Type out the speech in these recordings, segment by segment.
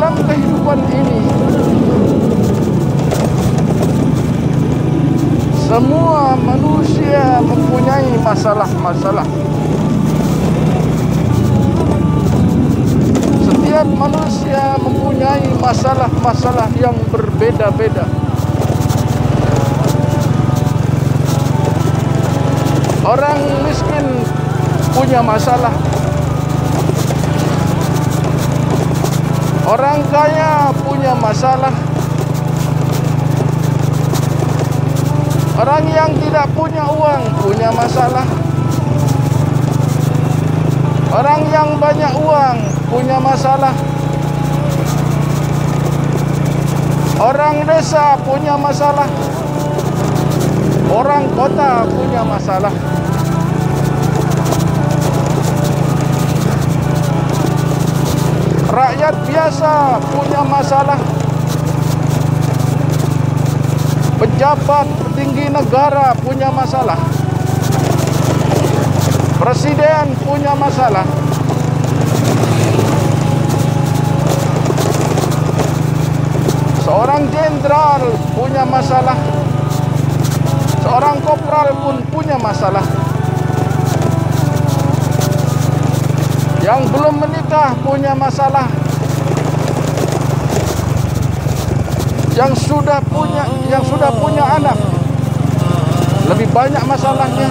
dalam kehidupan ini, semua manusia mempunyai masalah-masalah. Setiap manusia mempunyai masalah-masalah yang berbeda-beda. Orang miskin punya masalah. Orang kaya punya masalah. Orang yang tidak punya uang punya masalah. Orang yang banyak uang punya masalah. Orang desa punya masalah. Orang kota punya masalah. Rakyat biasa punya masalah. Pejabat petinggi negara punya masalah. Presiden punya masalah. Seorang jenderal punya masalah. Seorang kopral pun punya masalah. Yang belum menikah punya masalah. Yang sudah punya anak lebih banyak masalahnya.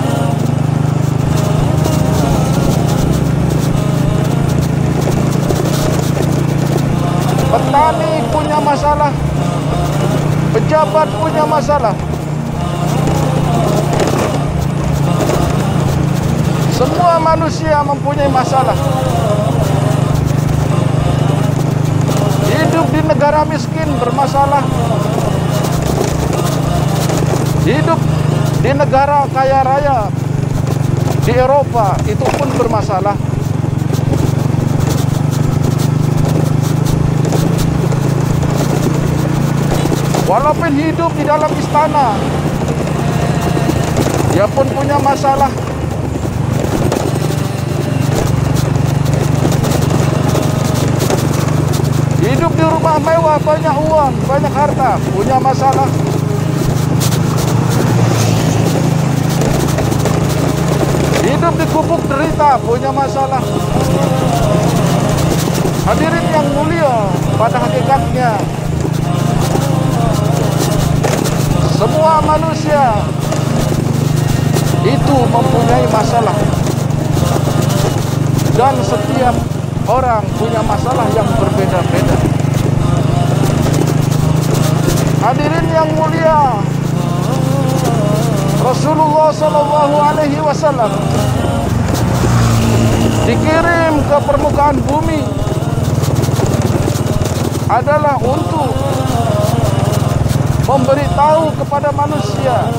Petani punya masalah. Pejabat punya masalah. Semua manusia mempunyai masalah. Hidup di negara miskin bermasalah. Hidup di negara kaya raya di Eropa itu pun bermasalah. Walaupun hidup di dalam istana, dia pun punya masalah. Hidup di rumah mewah, banyak uang, banyak harta, punya masalah. Hidup di gubuk derita, punya masalah. Hadirin yang mulia, pada hakikatnya semua manusia itu mempunyai masalah. Dan setiap orang punya masalah yang berbeda-beda. Hadirin yang mulia, Rasulullah SAW dikirim ke permukaan bumi adalah untuk memberitahu kepada manusia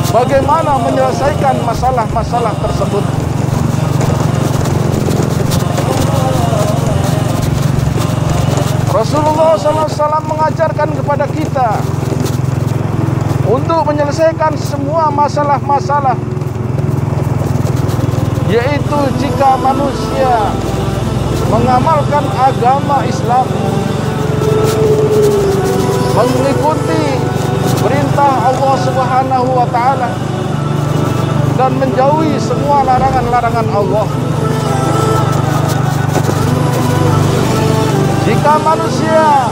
bagaimana menyelesaikan masalah-masalah tersebut. Rasulullah SAW mengajarkan kepada kita untuk menyelesaikan semua masalah-masalah, yaitu jika manusia mengamalkan agama Islam, mengikuti perintah Allah Subhanahu wa Ta'ala, dan menjauhi semua larangan-larangan Allah. Jika manusia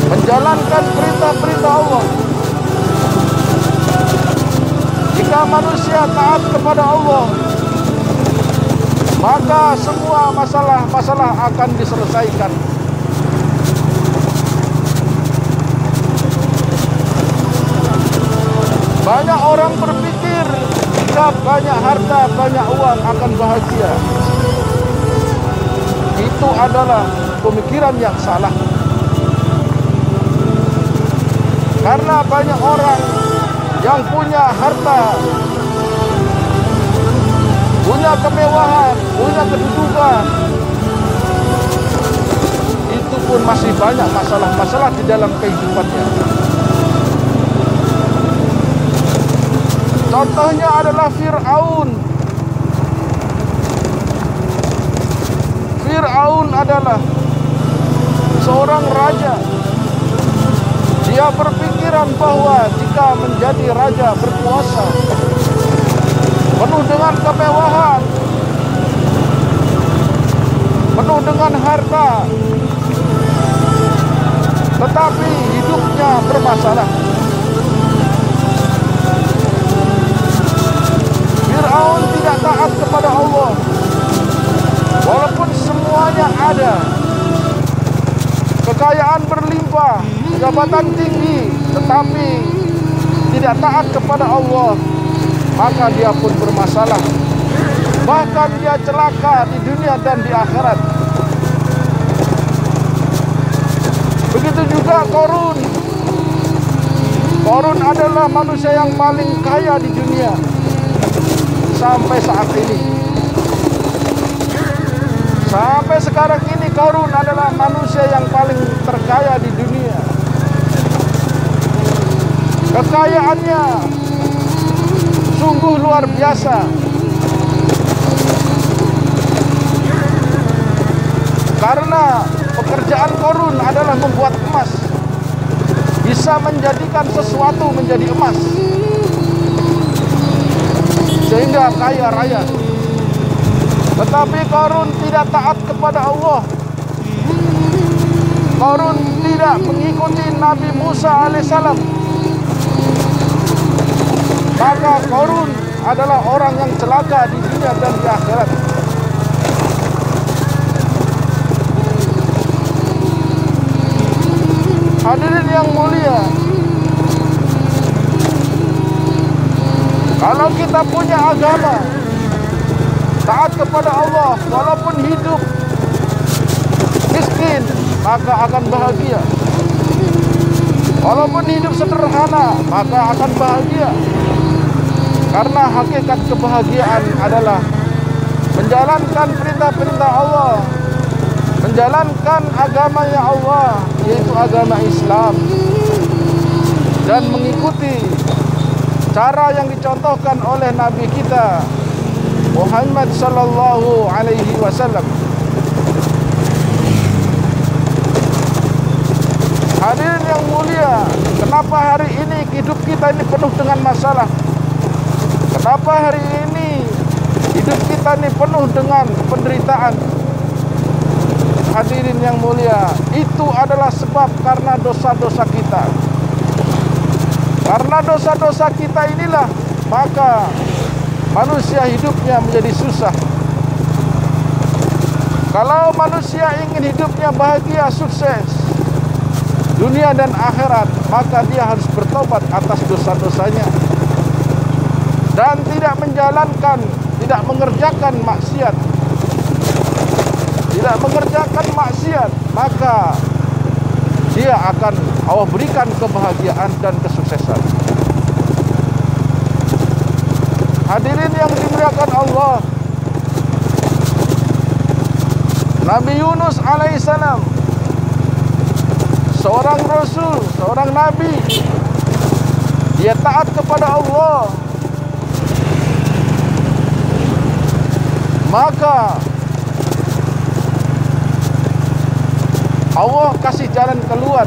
menjalankan perintah-perintah Allah, jika manusia taat kepada Allah, maka semua masalah-masalah akan diselesaikan. Banyak orang berpikir jika banyak harta, banyak uang akan bahagia. Itu adalah pemikiran yang salah. Karena banyak orang yang punya harta, punya kemewahan, punya kedudukan, itu pun masih banyak masalah-masalah di dalam kehidupannya. Contohnya adalah Fir'aun. adalah seorang raja. Dia berpikiran bahwa jika menjadi raja berkuasa, penuh dengan kemewahan, penuh dengan harta, tetapi hidupnya bermasalah. Fir'aun tidak taat kepada Allah, walaupun semuanya ada, kekayaan berlimpah, jabatan tinggi, tetapi tidak taat kepada Allah, maka dia pun bermasalah. Bahkan dia celaka di dunia dan di akhirat. Begitu juga Qarun. Qarun adalah manusia yang paling kaya di dunia sampai saat ini. Sampai sekarang ini Qarun adalah manusia yang paling terkaya di dunia. Kekayaannya sungguh luar biasa. Karena pekerjaan Qarun adalah membuat emas, bisa menjadikan sesuatu menjadi emas, sehingga kaya raya. Tetapi Qarun tidak taat kepada Allah. Qarun tidak mengikuti Nabi Musa alaihissalam. Maka Qarun adalah orang yang celaka di dunia dan di akhirat. Hadirin yang mulia, kalau kita punya agama, taat kepada Allah, walaupun hidup miskin, maka akan bahagia. Walaupun hidup sederhana, maka akan bahagia. Karena hakikat kebahagiaan adalah menjalankan perintah-perintah Allah, menjalankan agamanya Allah, yaitu agama Islam, dan mengikuti cara yang dicontohkan oleh Nabi kita Muhammad sallallahu alaihi wasallam. Hadirin yang mulia, kenapa hari ini hidup kita ini penuh dengan masalah? Kenapa hari ini hidup kita ini penuh dengan penderitaan? Hadirin yang mulia, itu adalah sebab karena dosa-dosa kita. Karena dosa-dosa kita inilah, maka manusia hidupnya menjadi susah. Kalau manusia ingin hidupnya bahagia, sukses, dunia dan akhirat, maka dia harus bertobat atas dosa-dosanya dan tidak menjalankan, tidak mengerjakan maksiat. Tidak mengerjakan maksiat, maka dia akan Allah berikan kebahagiaan dan kesuksesan. Hadirin yang dimuliakan Allah, Nabi Yunus alaihissalam, seorang rasul, seorang nabi, dia taat kepada Allah, maka Allah kasih jalan keluar.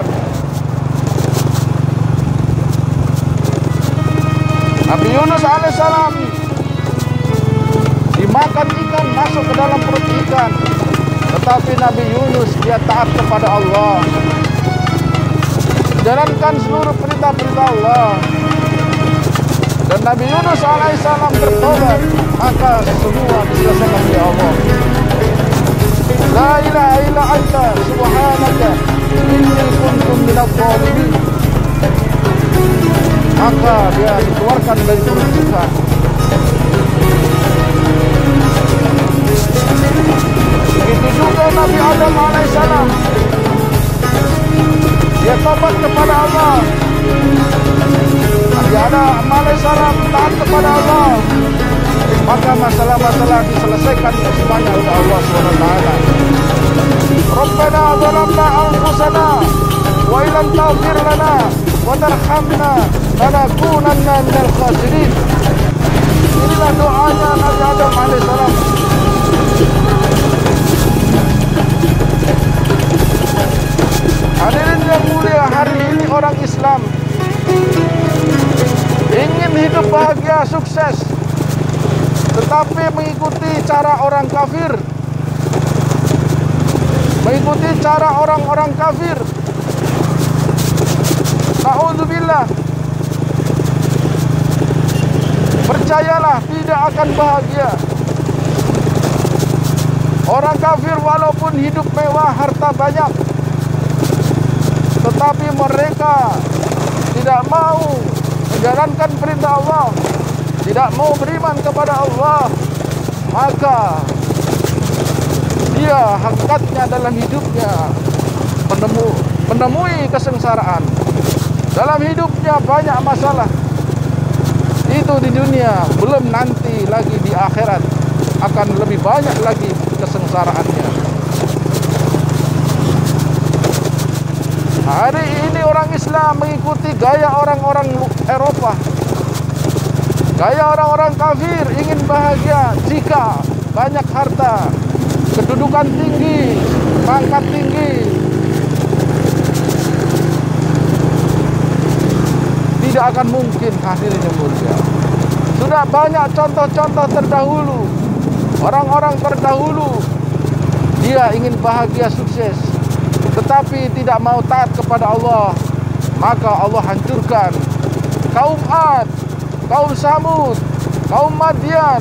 Nabi Yunus alaihissalam dimakan ikan, masuk ke dalam perut ikan, tetapi Nabi Yunus dia taat kepada Allah, jalankan seluruh perintah-perintah Allah, dan Nabi Yunus alaihissalam bertobat, maka semua diselesaikan oleh Allah. La ilaha illa anta subhanaka inni kuntu minadh dhalimin. Maka dia dikeluarkan dari perut ikan. Begitu juga Nabi Adam alaihissalam, dia tobat kepada Allah. Nabi Adam alaihissalam taat kepada Allah, maka masalah-masalah diselesaikan semuanya oleh Allah SWT. Rabbana zalamna anfusana wa illam taghfir lana wa tarhamna lanakunanna minal khasirin. Inilah doanya Nabi Adam alaihissalam. hidup bahagia, sukses, tetapi mengikuti cara orang kafir, mengikuti cara orang-orang kafir, na'udzubillah, percayalah tidak akan bahagia. Orang kafir walaupun hidup mewah, harta banyak, tetapi mereka tidak mau menjalankan perintah Allah, tidak mau beriman kepada Allah, maka dia hakikatnya dalam hidupnya menemui kesengsaraan. Dalam hidupnya banyak masalah. Itu di dunia, belum nanti lagi di akhirat akan lebih banyak lagi kesengsaraannya. Hari ini orang Islam mengikuti gaya orang-orang Eropa, gaya orang-orang kafir, ingin bahagia jika banyak harta, kedudukan tinggi, pangkat tinggi. Tidak akan mungkin, hadirin yang mulia. Sudah banyak contoh-contoh terdahulu, orang-orang terdahulu, dia ingin bahagia, sukses, tetapi tidak mau taat kepada Allah, maka Allah hancurkan. Kaum Ad, kaum Samud, kaum Madian,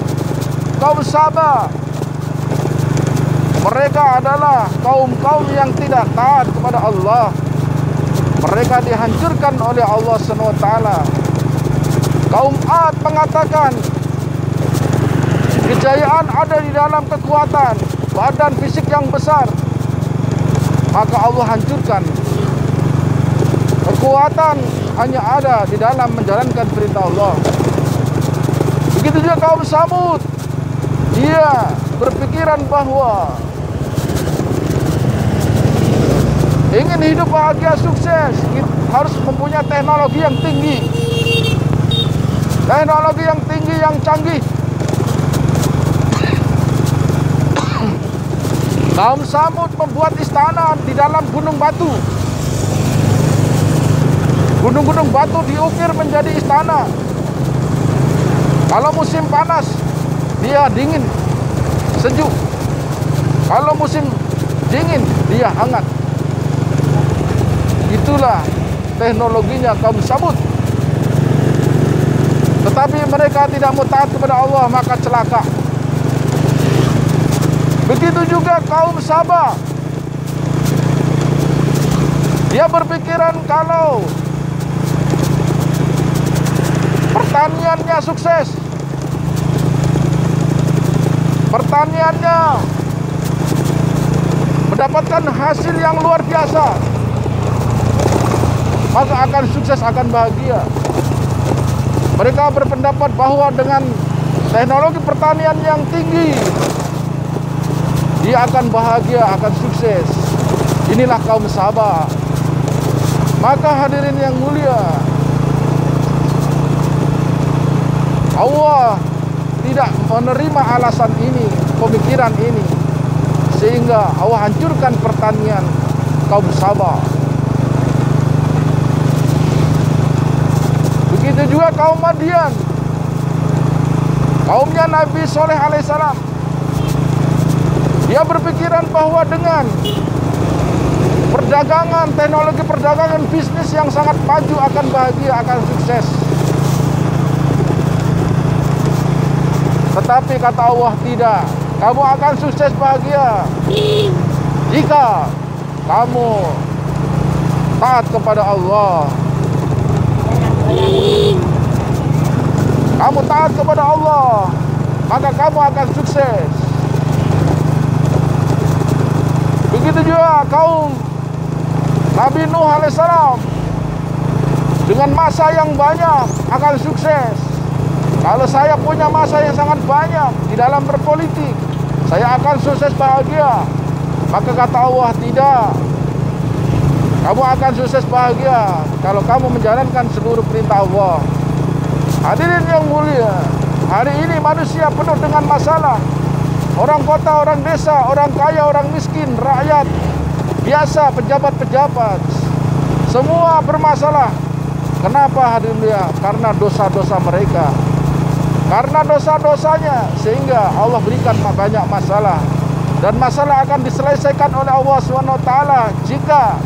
kaum Sabah, mereka adalah kaum-kaum yang tidak taat kepada Allah. Mereka dihancurkan oleh Allah SWT. Kaum Ad mengatakan kejayaan ada di dalam kekuatan, badan fisik yang besar, maka Allah hancurkan. Kekuatan hanya ada di dalam menjalankan perintah Allah. Begitu juga kaum Samud, dia berpikiran bahwa ingin hidup bahagia, sukses, harus mempunyai teknologi yang tinggi, teknologi yang tinggi, yang canggih. Kaum Samud membuat istana di dalam gunung batu. Gunung-gunung batu diukir menjadi istana. Kalau musim panas, dia dingin, sejuk. Kalau musim dingin, dia hangat. Itulah teknologinya kaum Samud. Tetapi mereka tidak mau taat kepada Allah, maka celaka. Begitu juga kaum Sabah. Dia berpikiran kalau pertaniannya sukses, pertaniannya mendapatkan hasil yang luar biasa, maka akan sukses, akan bahagia. Mereka berpendapat bahwa dengan teknologi pertanian yang tinggi, dia akan bahagia, akan sukses. Inilah kaum Sabah. Maka hadirin yang mulia, Allah tidak menerima alasan ini, pemikiran ini, sehingga Allah hancurkan pertanian kaum Sabah. Begitu juga kaum Madian, kaumnya Nabi Soleh alaihissalam. Dia berpikiran bahwa dengan perdagangan, teknologi perdagangan, bisnis yang sangat maju, akan bahagia, akan sukses. Tetapi kata Allah, tidak. Kamu akan sukses, bahagia jika kamu taat kepada Allah. Kamu taat kepada Allah, maka kamu akan sukses. Begitu juga kaum Nabi Nuh alaihissalam, dengan masa yang banyak akan sukses. Kalau saya punya masa yang sangat banyak di dalam berpolitik, saya akan sukses, bahagia. Maka kata Allah, tidak. Kamu akan sukses, bahagia kalau kamu menjalankan seluruh perintah Allah. Hadirin yang mulia, hari ini manusia penuh dengan masalah. Orang kota, orang desa, orang kaya, orang miskin, rakyat biasa, pejabat-pejabat, semua bermasalah. Kenapa hadirin mulia? Karena dosa-dosa mereka. Karena dosa-dosanya sehingga Allah berikan banyak masalah. Dan masalah akan diselesaikan oleh Allah SWT jika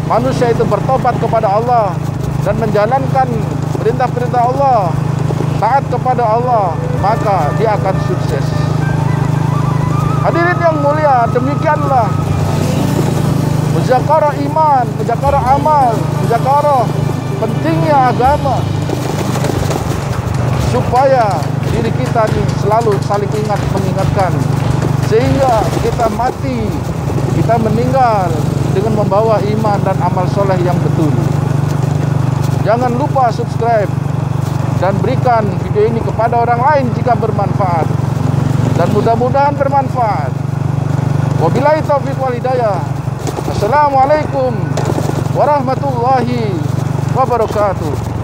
manusia itu bertobat kepada Allah dan menjalankan perintah-perintah Allah, taat kepada Allah, maka dia akan sukses. Hadirin yang mulia, demikianlah muzakarah iman, muzakarah amal, muzakarah pentingnya agama, supaya diri kita ini selalu saling mengingatkan, sehingga kita mati, kita meninggal dengan membawa iman dan amal soleh yang betul. Jangan lupa subscribe dan berikan video ini kepada orang lain jika bermanfaat, dan mudah-mudahan bermanfaat. Wabillahi taufiq wal hidayah. Assalamualaikum warahmatullahi wabarakatuh.